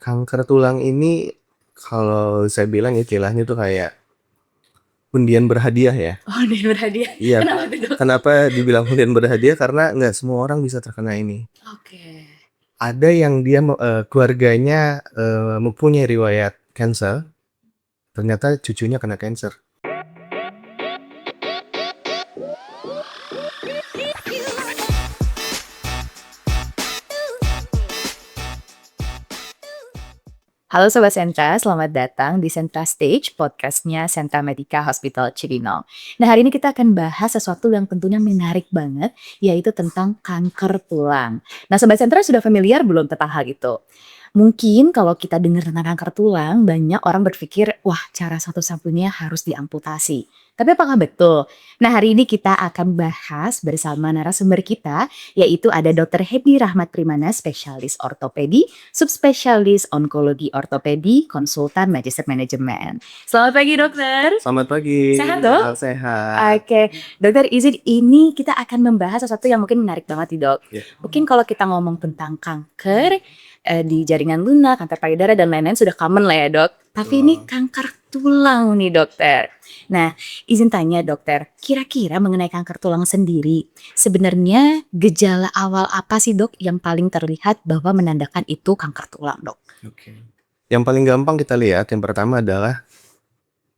Kanker tulang ini kalau saya bilang istilahnya tuh kayak undian berhadiah ya. Oh, dan berhadiah. Iya, Kenapa tuh, Dok? kenapa dibilang undian berhadiah? Karena nggak semua orang bisa terkena ini. Oke. Ada yang dia keluarganya mempunyai riwayat cancer, ternyata cucunya kena cancer. Halo Sobat Sentra, selamat datang di Sentra Stage, podcastnya Sentra Medica Hospital Cibinong. Nah, hari ini kita akan bahas sesuatu yang tentunya menarik banget, yaitu tentang kanker tulang. Nah, Sobat Sentra sudah familiar belum tentang hal itu? Mungkin kalau kita dengar tentang kanker tulang, banyak orang berpikir, wah cara satu-satunya harus diamputasi. Tapi apakah betul? Nah, hari ini kita akan bahas bersama narasumber kita, yaitu ada Dr. Hedi Rahmat Primana, spesialis ortopedi, subspesialis onkologi ortopedi, konsultan magister manajemen. Selamat pagi dokter. Selamat pagi. Sehat, Dok? Sehat. Oke, dokter izin ini kita akan membahas sesuatu yang mungkin menarik banget nih dok. Ya. Mungkin kalau kita ngomong tentang kanker di jaringan lunak, kanker payudara dan lain-lain sudah common lah ya dok. Tapi ini kanker tulang nih dokter. Nah, izin tanya dokter, kira-kira mengenai kanker tulang sendiri, sebenarnya gejala awal apa sih dok yang paling terlihat bahwa menandakan itu kanker tulang dok? Oke. Yang paling gampang kita lihat yang pertama adalah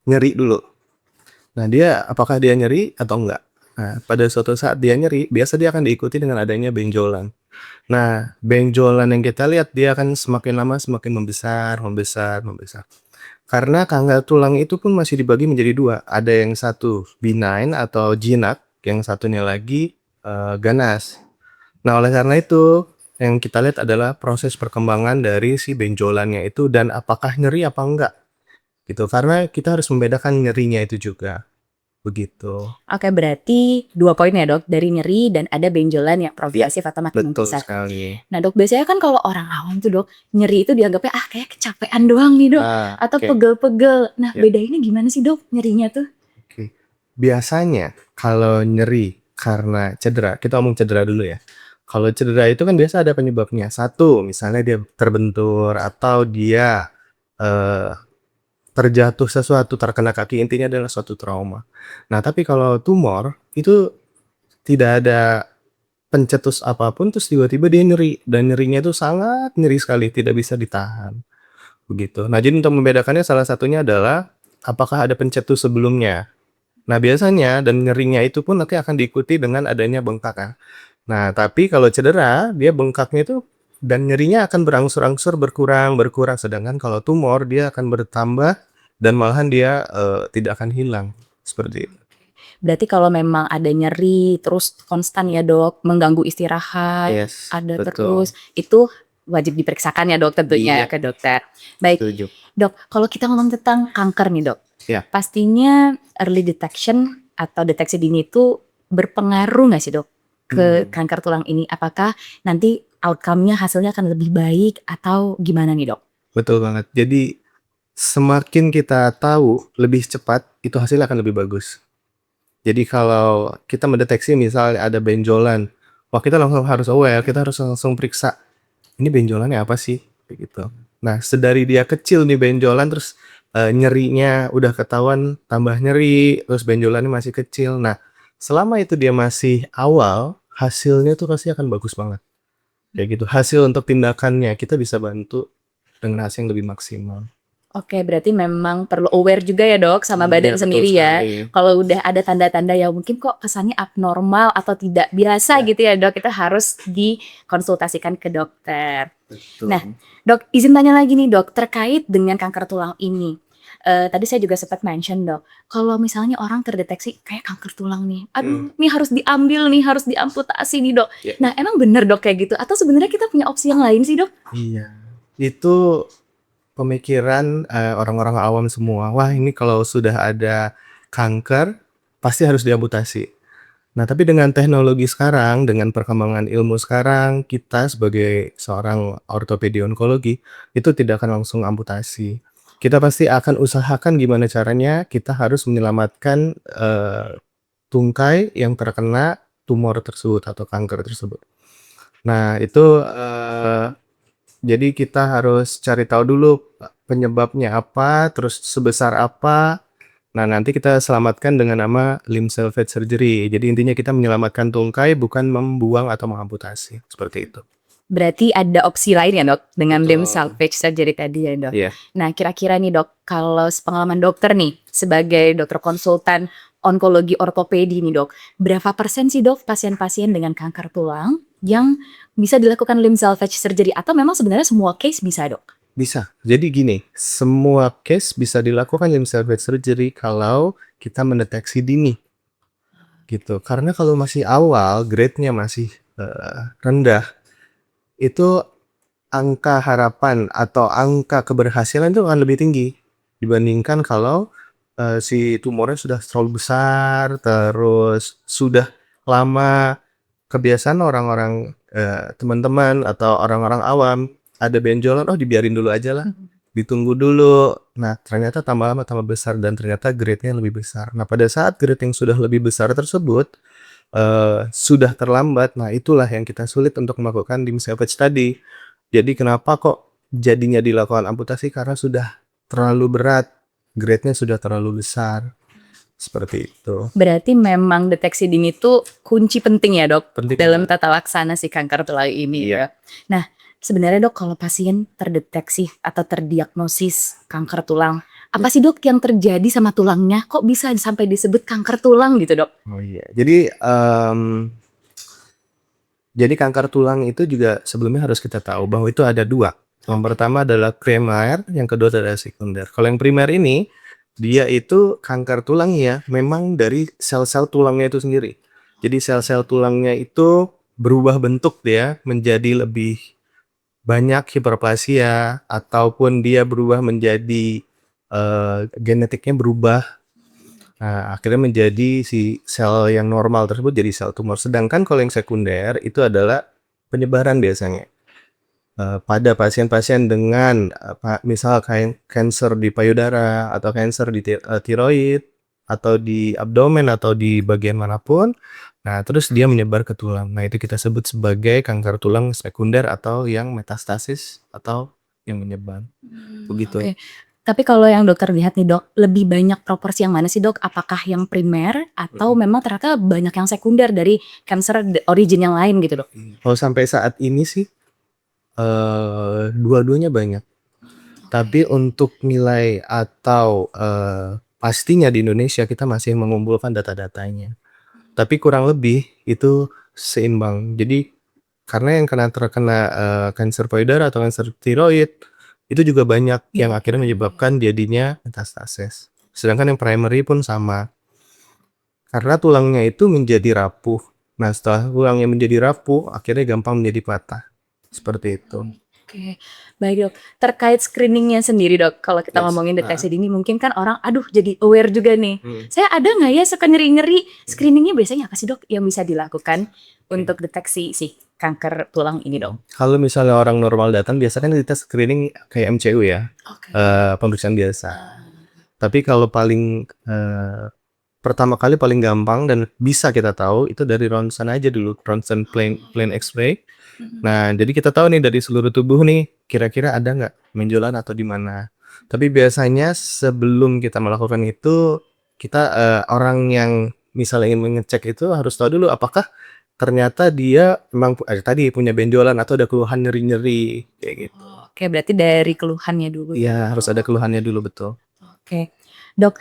nyeri dulu. Nah, apakah dia nyeri atau enggak? Nah, pada suatu saat dia nyeri, biasa dia akan diikuti dengan adanya benjolan. Nah, benjolan yang kita lihat dia akan semakin lama semakin membesar, membesar, membesar. Karena kanker tulang itu pun masih dibagi menjadi dua. Ada yang satu benign atau jinak, yang satunya lagi ganas. Nah, oleh karena itu yang kita lihat adalah proses perkembangan dari si benjolannya itu dan apakah nyeri apa enggak. Gitu. Karena kita harus membedakan nyerinya itu juga. Begitu. Oke, berarti 2 poin ya dok, dari nyeri dan ada benjolan yang progresif atau makin Betul membesar. sekali. Nah dok, biasanya kan kalau orang awam tuh dok, nyeri itu dianggapnya kayak kecapean doang nih dok, atau Oke. pegel-pegel. Nah Ya. bedainnya gimana sih dok nyerinya tuh? Oke. Biasanya kalau nyeri karena cedera, kita omong cedera dulu ya. Kalau cedera itu kan biasa ada penyebabnya. Satu, misalnya dia terbentur atau dia eh, terjatuh sesuatu, terkena kaki, intinya adalah suatu trauma. Nah, tapi kalau tumor itu tidak ada pencetus apapun, terus tiba-tiba dia nyeri dan nyerinya itu sangat nyeri sekali, tidak bisa ditahan. Begitu. Nah, jadi untuk membedakannya salah satunya adalah apakah ada pencetus sebelumnya. Nah, biasanya dan nyerinya itu pun nanti akan diikuti dengan adanya bengkakan. Nah, tapi kalau cedera, dia bengkaknya itu dan nyerinya akan berangsur-angsur berkurang, berkurang. Sedangkan kalau tumor, dia akan bertambah dan malahan dia tidak akan hilang. Seperti itu. Berarti kalau memang ada nyeri terus konstan ya dok, mengganggu istirahat, Yes, ada betul. terus, itu wajib diperiksakan ya dok tentunya Iya, ke dokter. Baik, setuju. dok, kalau kita ngomong tentang kanker nih dok, Ya. pastinya early detection atau deteksi dini itu berpengaruh nggak sih dok ke kanker tulang ini? Apakah nanti outcome-nya hasilnya akan lebih baik atau gimana nih dok? Betul banget. Jadi semakin kita tahu lebih cepat, itu hasilnya akan lebih bagus. Jadi kalau kita mendeteksi misalnya ada benjolan, wah kita langsung harus aware, kita harus langsung periksa, ini benjolannya apa sih? Begitu. Nah, sedari dia kecil nih benjolan, terus nyerinya udah ketahuan tambah nyeri, terus benjolannya masih kecil. Nah, selama itu dia masih awal, hasilnya tuh pasti akan bagus banget. Kayak gitu. Hasil untuk tindakannya kita bisa bantu dengan hasil yang lebih maksimal. Oke, berarti memang perlu aware juga ya dok sama Iya, badan betul sendiri ya. sekali. Kalau udah ada tanda-tanda yang mungkin kok kesannya abnormal atau tidak biasa Ya. gitu ya dok, kita harus dikonsultasikan ke dokter. Betul. Nah, dok izin tanya lagi nih dok, terkait dengan kanker tulang ini. Tadi saya juga sempat mention dok, kalau misalnya orang terdeteksi kayak kanker tulang nih, aduh ini harus diambil nih, harus diamputasi nih dok. Ya. Nah emang bener dok kayak gitu? Atau sebenarnya kita punya opsi yang lain sih dok? Iya, itu pemikiran orang-orang awam semua. Wah, ini kalau sudah ada kanker pasti harus diamputasi. Nah, tapi dengan teknologi sekarang, dengan perkembangan ilmu sekarang, kita sebagai seorang ortopedi onkologi itu tidak akan langsung amputasi. Kita pasti akan usahakan gimana caranya kita harus menyelamatkan tungkai yang terkena tumor tersebut atau kanker tersebut. Nah, itu Jadi kita harus cari tahu dulu penyebabnya apa, terus sebesar apa. Nah, nanti kita selamatkan dengan nama limb salvage surgery. Jadi intinya kita menyelamatkan tungkai, bukan membuang atau mengamputasi, seperti itu. Berarti ada opsi lain ya dok, dengan limb Betul. salvage surgery tadi ya dok. Iya. Nah kira-kira nih dok, kalau pengalaman dokter nih, sebagai dokter konsultan onkologi ortopedi nih dok, berapa persen sih dok pasien-pasien dengan kanker tulang yang bisa dilakukan limb salvage surgery, atau memang sebenarnya semua case bisa dok? Bisa. Jadi gini, semua case bisa dilakukan limb salvage surgery kalau kita mendeteksi dini, gitu. Karena kalau masih awal, grade-nya masih rendah, itu angka harapan atau angka keberhasilan itu akan lebih tinggi dibandingkan kalau si tumornya sudah terlalu besar, terus sudah lama. Kebiasaan orang-orang, teman-teman atau orang-orang awam, ada benjolan, "Oh dibiarin dulu aja lah, ditunggu dulu." Nah, ternyata tambah lama tambah besar dan ternyata grade-nya lebih besar. Nah, pada saat grade yang sudah lebih besar tersebut, sudah terlambat, nah itulah yang kita sulit untuk melakukan limb salvage tadi. Jadi kenapa kok jadinya dilakukan amputasi, karena sudah terlalu berat, grade-nya sudah terlalu besar, seperti itu. Berarti memang deteksi dini itu kunci penting ya dok, Penting dalam banget. tata laksana si kanker tulang ini Iya. ya. Nah sebenarnya dok, kalau pasien terdeteksi atau terdiagnosis kanker tulang, apa sih dok yang terjadi sama tulangnya? Kok bisa sampai disebut kanker tulang gitu dok? Oh iya, jadi kanker tulang itu juga sebelumnya harus kita tahu bahwa itu ada 2. Yang pertama adalah primer, yang kedua adalah sekunder. Kalau yang primer ini, dia itu kanker tulang ya, memang dari sel-sel tulangnya itu sendiri. Jadi sel-sel tulangnya itu berubah bentuk dia menjadi lebih banyak hiperplasia, ataupun dia berubah menjadi, genetiknya berubah. Nah, akhirnya menjadi si sel yang normal tersebut jadi sel tumor. Sedangkan kalau yang sekunder itu adalah penyebaran biasanya. Pada pasien-pasien dengan misal kayak kanker di payudara atau kanker di tiroid atau di abdomen atau di bagian manapun. Nah, terus dia menyebar ke tulang. Nah, itu kita sebut sebagai kanker tulang sekunder atau yang metastasis atau yang menyebar. Begitu. Oke. Tapi kalau yang dokter lihat nih dok, lebih banyak proporsi yang mana sih dok? Apakah yang primer atau memang ternyata banyak yang sekunder dari kanker origin yang lain gitu dok? Kalau sampai saat ini sih dua-duanya banyak. Tapi untuk nilai atau pastinya di Indonesia kita masih mengumpulkan data-datanya. Tapi kurang lebih itu seimbang. Jadi karena yang terkena kanker payudara atau kanker tiroid itu juga banyak yang akhirnya menyebabkan jadinya metastasis. Sedangkan yang primary pun sama. Karena tulangnya itu menjadi rapuh. Nah, setelah tulangnya menjadi rapuh, akhirnya gampang menjadi patah. Seperti itu. Oke, baik dok. Terkait screeningnya sendiri dok, kalau kita Yes. ngomongin deteksi dini, mungkin kan orang, aduh jadi aware juga nih. Saya ada nggak ya suka nyeri-nyeri? Screeningnya biasanya apa sih dok yang bisa dilakukan untuk deteksi si kanker tulang ini dok? Kalau misalnya orang normal datang, biasanya kan kita screening kayak MCU ya, Oke. pemeriksaan biasa. Tapi kalau paling pertama kali paling gampang dan bisa kita tahu itu dari ronsen aja dulu, ronsen plain X-ray. Nah, jadi kita tahu nih dari seluruh tubuh nih, kira-kira ada nggak benjolan atau di mana. Tapi biasanya sebelum kita melakukan itu, kita orang yang misalnya ingin mengecek itu harus tahu dulu apakah ternyata dia memang tadi punya benjolan atau ada keluhan nyeri-nyeri kayak gitu. Oke, berarti dari keluhannya dulu ya. Iya, harus ada keluhannya dulu, betul. Oke, dok,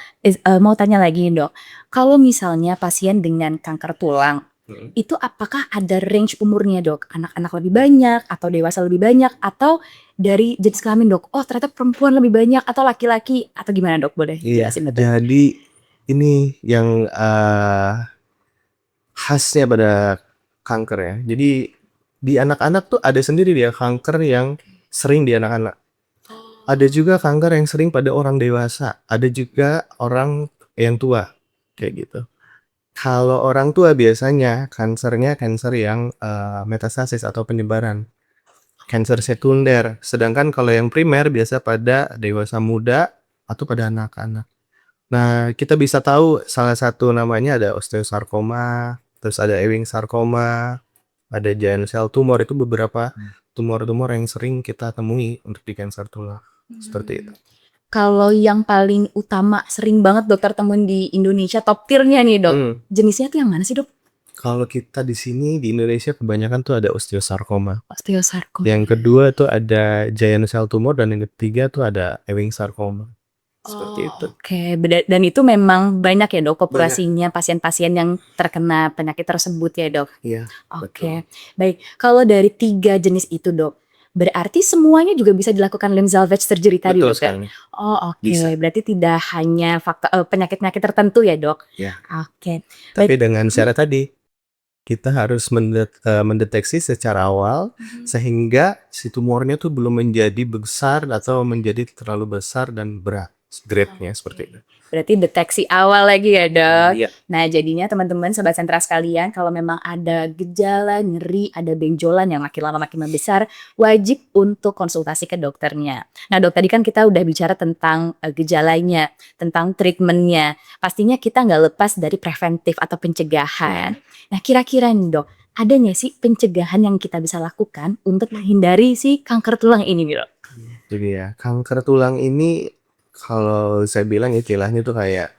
mau tanya lagi nih dok, kalau misalnya pasien dengan kanker tulang, itu apakah ada range umurnya dok? Anak-anak lebih banyak atau dewasa lebih banyak, atau dari jenis kelamin dok? Oh ternyata perempuan lebih banyak atau laki-laki, atau gimana dok? Boleh Iya, jelasin dok? jadi ini yang khasnya pada kanker ya. Jadi di anak-anak tuh ada sendiri dia kanker yang sering di anak-anak. Ada juga kanker yang sering pada orang dewasa, ada juga orang yang tua, kayak gitu. Kalau orang tua biasanya kansernya kanker yang metastasis atau penyebaran, kanker sekunder. Sedangkan kalau yang primer biasa pada dewasa muda atau pada anak-anak. Nah, kita bisa tahu salah satu namanya ada osteosarkoma, terus ada Ewing sarcoma, ada giant cell tumor, itu beberapa tumor-tumor yang sering kita temui untuk di kanker tulang. Seperti itu. Kalau yang paling utama sering banget dokter temuin di Indonesia top tier-nya nih dok, jenisnya tuh yang mana sih dok? Kalau kita di sini di Indonesia kebanyakan tuh ada osteosarkoma. Osteosarkoma. Yang kedua tuh ada giant cell tumor dan yang ketiga tuh ada Ewing sarcoma. Seperti itu. Oke, dan itu memang banyak ya dok populasinya pasien-pasien yang terkena penyakit tersebut ya dok? Iya. Oke, baik. Kalau dari 3 jenis itu dok, berarti semuanya juga bisa dilakukan limb salvage surgery tadi Betul dok ya? sekali. Oh oke, Bisa. berarti tidak hanya penyakit-penyakit tertentu ya dok? Ya. Oke. Tapi dengan syarat tadi, kita harus mendeteksi secara awal sehingga si tumornya tuh belum menjadi besar atau menjadi terlalu besar dan berat. Grade-nya seperti itu. Berarti deteksi awal lagi ya dok? Iya. Nah jadinya teman-teman sobat sentra sekalian, kalau memang ada gejala nyeri, ada benjolan yang makin lama makin membesar, wajib untuk konsultasi ke dokternya. Nah dok, tadi kan kita udah bicara tentang gejalanya, tentang treatmentnya. Pastinya kita nggak lepas dari preventif atau pencegahan. Nah kira-kira nih dok, ada nggak sih pencegahan yang kita bisa lakukan untuk menghindari si kanker tulang ini nih dok? Jadi ya, kanker tulang ini kalau saya bilang istilahnya tuh kayak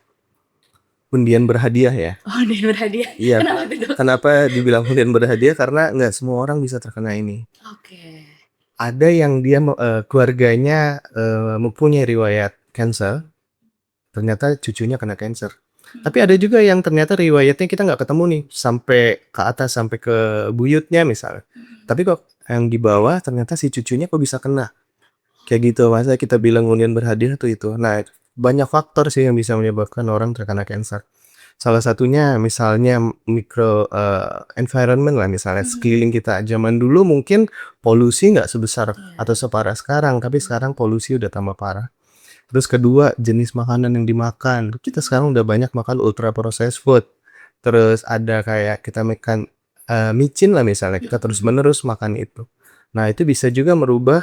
undian berhadiah ya. Oh, undian berhadiah. Iya. Kenapa tuh dok? Kenapa dibilang undian berhadiah? Karena nggak semua orang bisa terkena ini. Oke. Ada yang dia keluarganya mempunyai riwayat cancer, ternyata cucunya kena cancer. Tapi ada juga yang ternyata riwayatnya kita nggak ketemu nih sampai ke atas, sampai ke buyutnya misalnya. Tapi kok yang di bawah ternyata si cucunya kok bisa kena. Kayak gitu, masa kita bilang undian berhadiah tuh itu. Nah, banyak faktor sih yang bisa menyebabkan orang terkena cancer. Salah satunya misalnya environment lah, misalnya sekeliling kita. Zaman dulu mungkin polusi nggak sebesar atau separah sekarang, tapi sekarang polusi udah tambah parah. Terus kedua, jenis makanan yang dimakan. Kita sekarang udah banyak makan ultra processed food. Terus ada kayak kita makan micin lah misalnya, kita terus-menerus makan itu. Nah, itu bisa juga merubah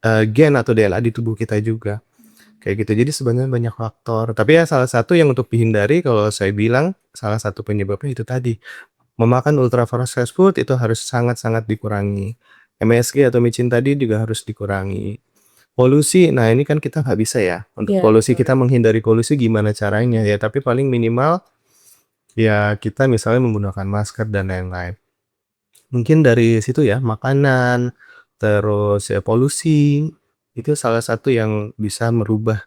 gen atau DNA di tubuh kita juga. Kayak gitu. Jadi sebenarnya banyak faktor. Tapi ya salah satu yang untuk dihindari kalau saya bilang salah satu penyebabnya itu tadi. Memakan ultra processed food itu harus sangat-sangat dikurangi. MSG atau micin tadi juga harus dikurangi. Polusi, nah ini kan kita nggak bisa ya. Untuk polusi kita menghindari polusi gimana caranya ya. Tapi paling minimal ya kita misalnya menggunakan masker dan lain-lain. Mungkin dari situ ya, makanan, terus ya polusi, itu salah satu yang bisa merubah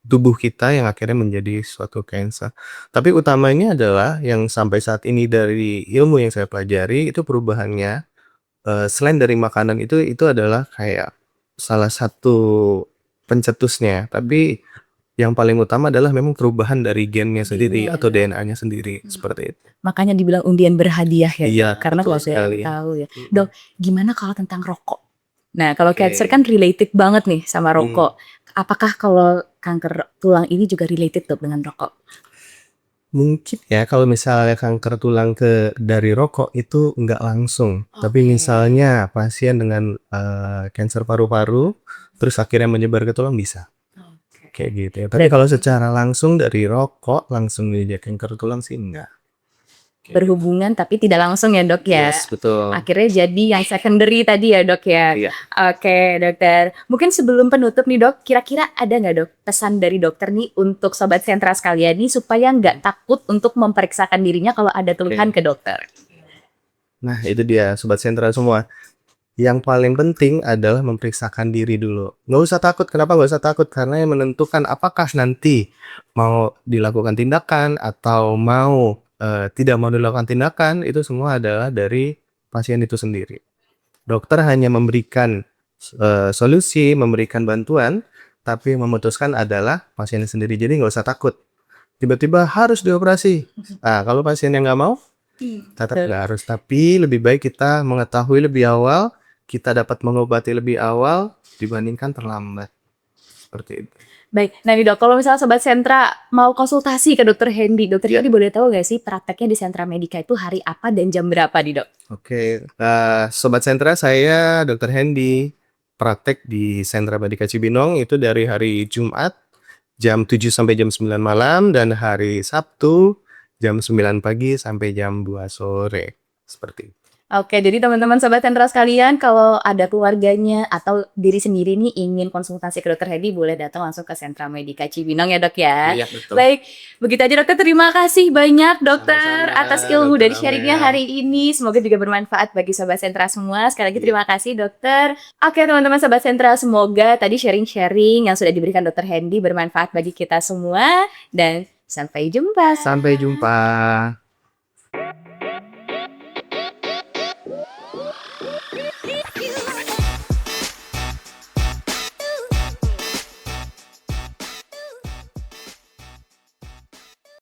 tubuh kita yang akhirnya menjadi suatu cancer. Tapi utamanya adalah yang sampai saat ini dari ilmu yang saya pelajari itu perubahannya selain dari makanan itu adalah kayak salah satu pencetusnya. Tapi yang paling utama adalah memang perubahan dari gennya sendiri atau DNA-nya sendiri seperti itu. Makanya dibilang undian berhadiah ya. Iya, Karena betul kalau saya sekali. tahu ya. Dok, gimana kalau tentang rokok? Nah, kalau cancer kan related banget nih sama rokok. Apakah kalau kanker tulang ini juga related dok dengan rokok? Mungkin ya kalau misalnya kanker tulang dari rokok itu nggak langsung. Tapi misalnya pasien dengan kanker paru-paru terus akhirnya menyebar ke tulang bisa. Kayak gitu ya. Tapi kalau secara langsung dari rokok langsung jadi kanker tulang sih enggak. Berhubungan tapi tidak langsung ya dok ya. Yes, betul. Akhirnya jadi yang secondary tadi ya dok ya. Iya. Oke dokter. Mungkin sebelum penutup nih dok, kira-kira ada nggak dok pesan dari dokter nih untuk sobat sentra sekalian nih supaya nggak takut untuk memeriksakan dirinya kalau ada keluhan ke dokter? Nah itu dia sobat sentra semua. Yang paling penting adalah memeriksakan diri dulu. Nggak usah takut. Kenapa nggak usah takut? Karena yang menentukan apakah nanti mau dilakukan tindakan atau mau tidak mau dilakukan tindakan itu semua adalah dari pasien itu sendiri. Dokter hanya memberikan solusi, memberikan bantuan, tapi yang memutuskan adalah pasien sendiri. Jadi nggak usah takut. Tiba-tiba harus dioperasi. Nah, kalau pasien yang nggak mau, tetap nggak harus. Tapi lebih baik kita mengetahui lebih awal, kita dapat mengobati lebih awal dibandingkan terlambat. Seperti itu. Baik, nah nih dok, kalau misalnya sobat sentra mau konsultasi ke dokter Hendy, dokter Hendy boleh tahu nggak sih prakteknya di Sentra Medica itu hari apa dan jam berapa nih dok? Oke, sobat sentra, saya dokter Hendy praktek di Sentra Medica Cibinong itu dari hari Jumat jam 7 sampai jam 9 malam dan hari Sabtu jam 9 pagi sampai jam 2 sore. Seperti itu. Oke, jadi teman-teman Sobat Sentra sekalian, kalau ada keluarganya atau diri sendiri nih ingin konsultasi ke Dokter Hedi, boleh datang langsung ke Sentra Medika Cibinong ya Dok ya. Iya, betul. Baik, begitu aja Dokter. Terima kasih banyak Dokter Sama-sama, atas ilmu Dokter dan sharingnya Amel. hari ini. Semoga juga bermanfaat bagi Sobat Sentra semua. Sekali lagi Iya. terima kasih Dokter. Oke teman-teman Sobat Sentra, semoga tadi sharing-sharing yang sudah diberikan Dokter Hendi bermanfaat bagi kita semua. Dan sampai jumpa. Sampai jumpa.